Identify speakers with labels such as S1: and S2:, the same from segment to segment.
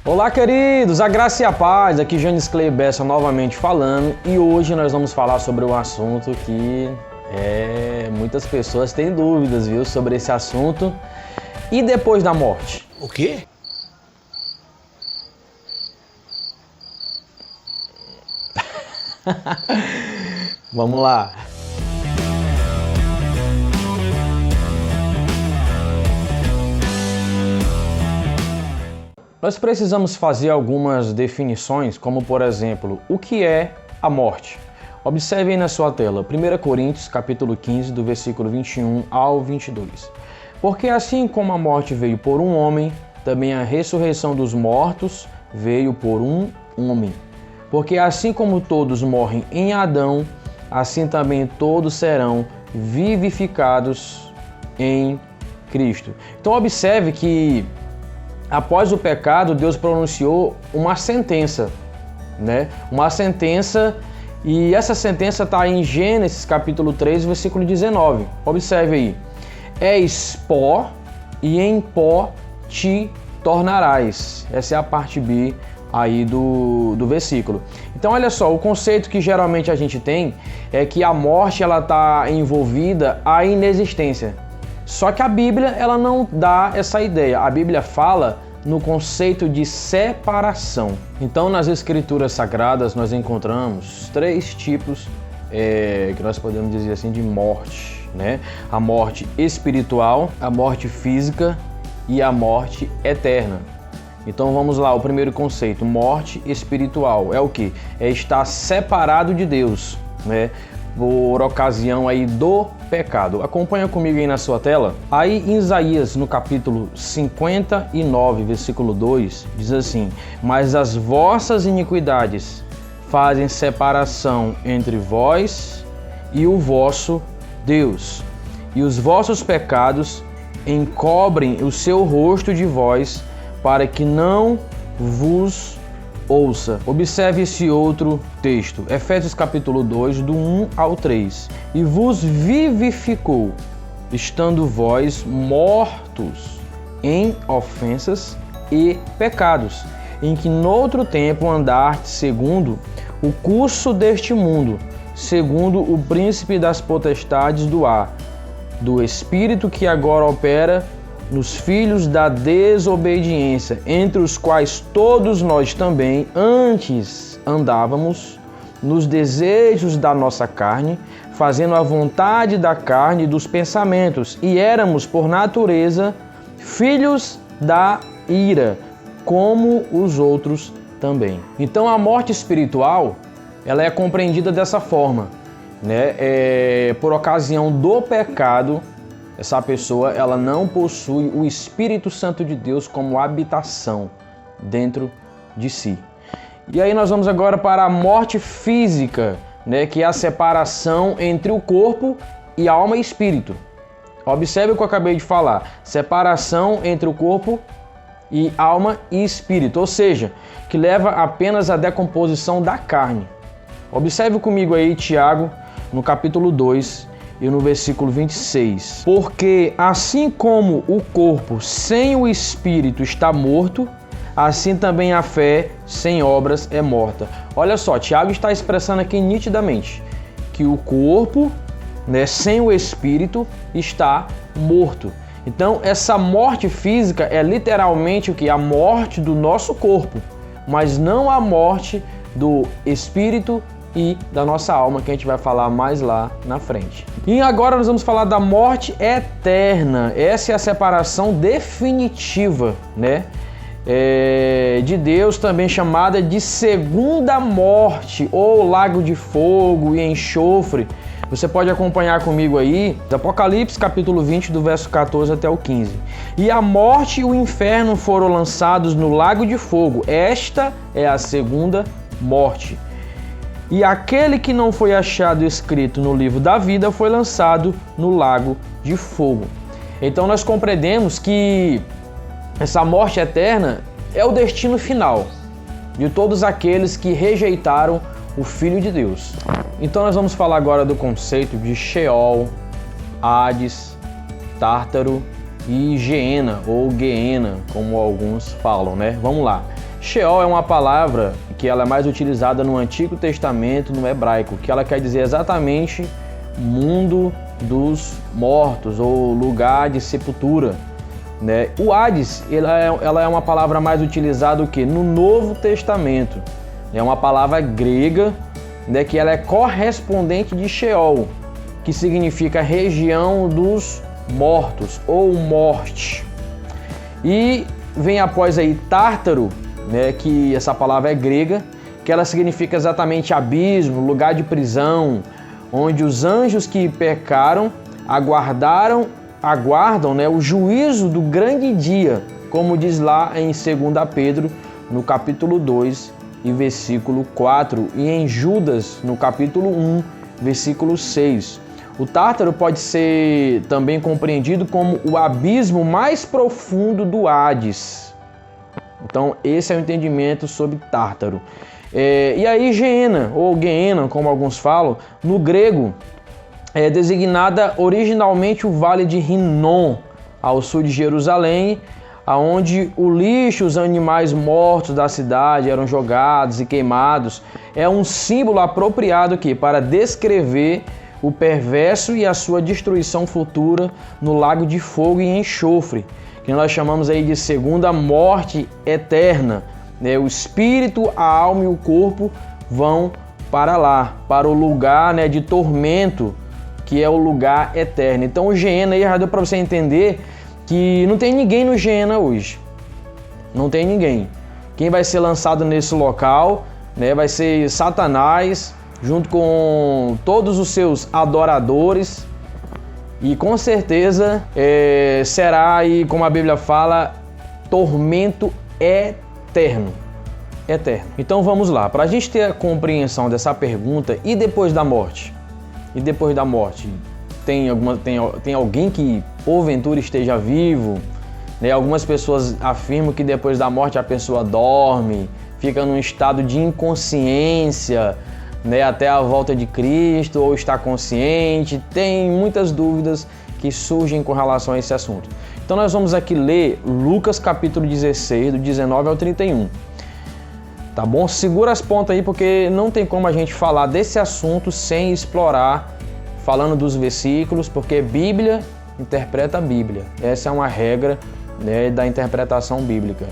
S1: Olá, queridos, a graça e a paz, aqui Janis Clay Bessa novamente falando, e hoje nós vamos falar sobre um assunto que muitas pessoas têm dúvidas, viu, sobre esse assunto. E depois da morte?
S2: O quê?
S1: Vamos lá. Nós precisamos fazer algumas definições, como por exemplo, o que é a morte? Observe aí na sua tela, 1 Coríntios capítulo 15, do versículo 21 ao 22. Porque assim como a morte veio por um homem, também a ressurreição dos mortos veio por um homem. Porque assim como todos morrem em Adão, assim também todos serão vivificados em Cristo. Então observe que após o pecado, Deus pronunciou uma sentença, né? Uma sentença, e essa sentença está em Gênesis capítulo 3, versículo 19. Observe aí. És pó, e em pó te tornarás. Essa é a parte B aí do versículo. Então olha só, o conceito que geralmente a gente tem é que a morte ela está envolvida à inexistência. Só que a Bíblia ela não dá essa ideia. A Bíblia fala no conceito de separação. Então nas Escrituras Sagradas nós encontramos três tipos que nós podemos dizer assim de morte, né? A morte espiritual, a morte física e a morte eterna. Então vamos lá, o primeiro conceito, morte espiritual, é o que? É estar separado de Deus, né? Por ocasião aí do pecado. Acompanha comigo aí na sua tela. Aí em Isaías, no capítulo 59, versículo 2, diz assim: mas as vossas iniquidades fazem separação entre vós e o vosso Deus, e os vossos pecados encobrem o seu rosto de vós, para que não vos ouça. Observe esse outro texto, Efésios capítulo 2, do 1 ao 3. E vos vivificou, estando vós mortos em ofensas e pecados, em que noutro tempo andastes segundo o curso deste mundo, segundo o príncipe das potestades do ar, do espírito que agora opera nos filhos da desobediência, entre os quais todos nós também antes andávamos nos desejos da nossa carne, fazendo a vontade da carne e dos pensamentos, e éramos por natureza filhos da ira, como os outros também. Então a morte espiritual, ela é compreendida dessa forma, né? Por ocasião do pecado, essa pessoa ela não possui o Espírito Santo de Deus como habitação dentro de si. E aí nós vamos agora para a morte física, né, que é a separação entre o corpo e alma e espírito. Observe o que eu acabei de falar, separação entre o corpo e alma e espírito, ou seja, que leva apenas à decomposição da carne. Observe comigo aí Tiago, no capítulo 2, e no versículo 26. Porque assim como o corpo sem o espírito está morto, assim também a fé sem obras é morta. Olha só, Tiago está expressando aqui nitidamente que o corpo, né, sem o espírito está morto. Então essa morte física é literalmente o que? A morte do nosso corpo, mas não a morte do espírito e da nossa alma, que a gente vai falar mais lá na frente. E agora nós vamos falar da morte eterna. Essa é a separação definitiva, né? De Deus, também chamada de segunda morte, ou lago de fogo e enxofre. Você pode acompanhar comigo aí, Apocalipse capítulo 20, do verso 14 até o 15. E a morte e o inferno foram lançados no lago de fogo. Esta é a segunda morte. E aquele que não foi achado escrito no livro da vida foi lançado no lago de fogo. Então nós compreendemos que essa morte eterna é o destino final de todos aqueles que rejeitaram o Filho de Deus. Então nós vamos falar agora do conceito de Sheol, Hades, Tártaro e Geena, ou Geena, como alguns falam, né? Vamos lá. Sheol é uma palavra que ela é mais utilizada no Antigo Testamento, no hebraico, que ela quer dizer exatamente mundo dos mortos ou lugar de sepultura, né? O Hades, ela é uma palavra mais utilizada o quê? No Novo Testamento. É uma palavra grega, né, que ela é correspondente de Sheol, que significa região dos mortos ou morte. E vem após aí Tártaro, né, que essa palavra é grega, que ela significa exatamente abismo, lugar de prisão, onde os anjos que pecaram aguardam, né, o juízo do grande dia, como diz lá em 2 Pedro, no capítulo 2 e versículo 4, e em Judas, no capítulo 1, versículo 6. O Tártaro pode ser também compreendido como o abismo mais profundo do Hades. Então, esse é o entendimento sobre Tártaro. E aí, Geena, ou Geena, como alguns falam, no grego, é designada originalmente o Vale de Hinnom, ao sul de Jerusalém, aonde o lixo, os animais mortos da cidade eram jogados e queimados. É um símbolo apropriado aqui para descrever o perverso e a sua destruição futura no lago de fogo e enxofre, que nós chamamos aí de segunda morte eterna. O espírito, a alma e o corpo vão para lá, para o lugar, né, de tormento, que é o lugar eterno. Então o Geena aí já deu para você entender que não tem ninguém no Geena hoje. Não tem ninguém. Quem vai ser lançado nesse local, né, vai ser Satanás, junto com todos os seus adoradores. E com certeza será aí, como a Bíblia fala, tormento eterno. Eterno. Então vamos lá, para a gente ter a compreensão dessa pergunta, e depois da morte? E depois da morte? Tem alguém que porventura esteja vivo? Né? Algumas pessoas afirmam que depois da morte a pessoa dorme, fica num estado de inconsciência, né, até a volta de Cristo, ou está consciente. Tem muitas dúvidas que surgem com relação a esse assunto. Então nós vamos aqui ler Lucas capítulo 16, do 19 ao 31. Tá bom? Segura as pontas aí, porque não tem como a gente falar desse assunto sem explorar, falando dos versículos, porque Bíblia interpreta a Bíblia. Essa é uma regra, né, da interpretação bíblica,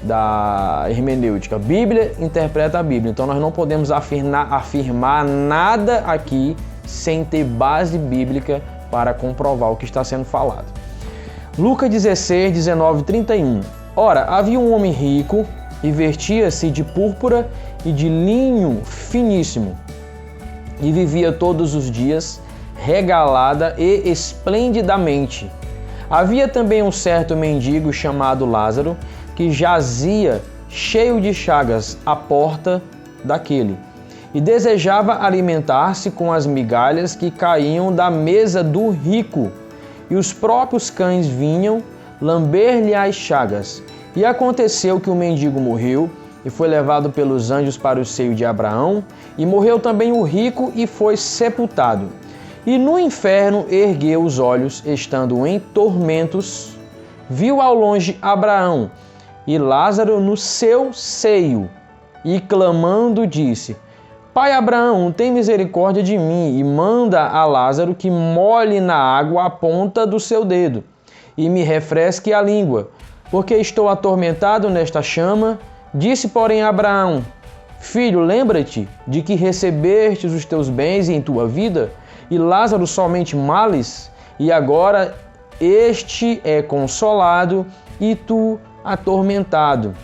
S1: da hermenêutica. Bíblia interpreta a Bíblia. Então nós não podemos afirmar nada aqui sem ter base bíblica para comprovar o que está sendo falado. Lucas 16, 19 e 31. Ora, havia um homem rico e vestia-se de púrpura e de linho finíssimo, e vivia todos os dias regalada e esplendidamente. Havia também um certo mendigo chamado Lázaro, que jazia cheio de chagas à porta daquele, e desejava alimentar-se com as migalhas que caíam da mesa do rico, e os próprios cães vinham lamber-lhe as chagas. E aconteceu que o mendigo morreu e foi levado pelos anjos para o seio de Abraão, e morreu também o rico e foi sepultado. E no inferno ergueu os olhos, estando em tormentos, viu ao longe Abraão e Lázaro no seu seio, e clamando disse: Pai Abraão, tem misericórdia de mim, e manda a Lázaro que molhe na água a ponta do seu dedo, e me refresque a língua, porque estou atormentado nesta chama. Disse, porém, Abraão: Filho, lembra-te de que recebestes os teus bens em tua vida, e Lázaro somente males, e agora este é consolado, e tu atormentado.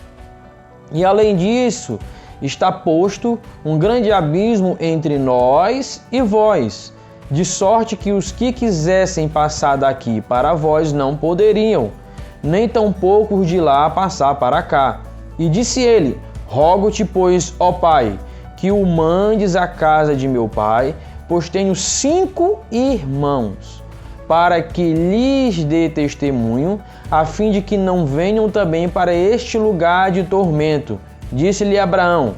S1: E além disso, está posto um grande abismo entre nós e vós, de sorte que os que quisessem passar daqui para vós não poderiam, nem tampouco os de lá passar para cá. E disse ele: Rogo-te, pois, ó Pai, que o mandes à casa de meu pai, pois tenho 5 irmãos, para que lhes dê testemunho, a fim de que não venham também para este lugar de tormento. Disse-lhe Abraão: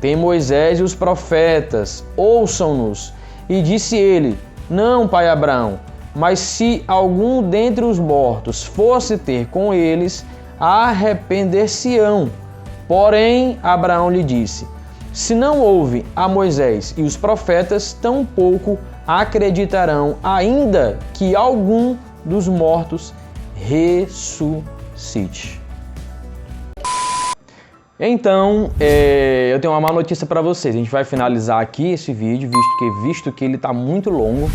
S1: Tem Moisés e os profetas, ouçam-nos. E disse ele: Não, pai Abraão, mas se algum dentre os mortos fosse ter com eles, arrepender-se-ão. Porém, Abraão lhe disse: se não houve a Moisés e os profetas, tampouco acreditarão, ainda que algum dos mortos ressuscite. Então, eu tenho uma má notícia para vocês. A gente vai finalizar aqui esse vídeo, visto que ele está muito longo,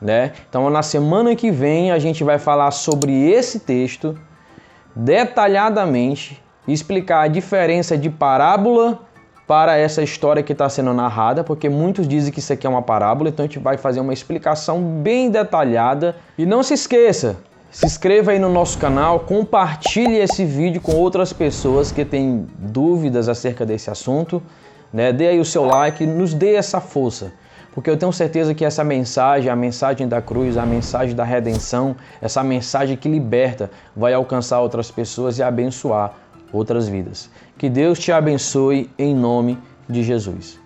S1: né? Então, na semana que vem, a gente vai falar sobre esse texto detalhadamente, explicar a diferença de parábola para essa história que está sendo narrada, porque muitos dizem que isso aqui é uma parábola, então a gente vai fazer uma explicação bem detalhada. E não se esqueça, se inscreva aí no nosso canal, compartilhe esse vídeo com outras pessoas que têm dúvidas acerca desse assunto, né? Dê aí o seu like, nos dê essa força, porque eu tenho certeza que essa mensagem, a mensagem da cruz, a mensagem da redenção, essa mensagem que liberta, vai alcançar outras pessoas e abençoar outras vidas. Que Deus te abençoe em nome de Jesus.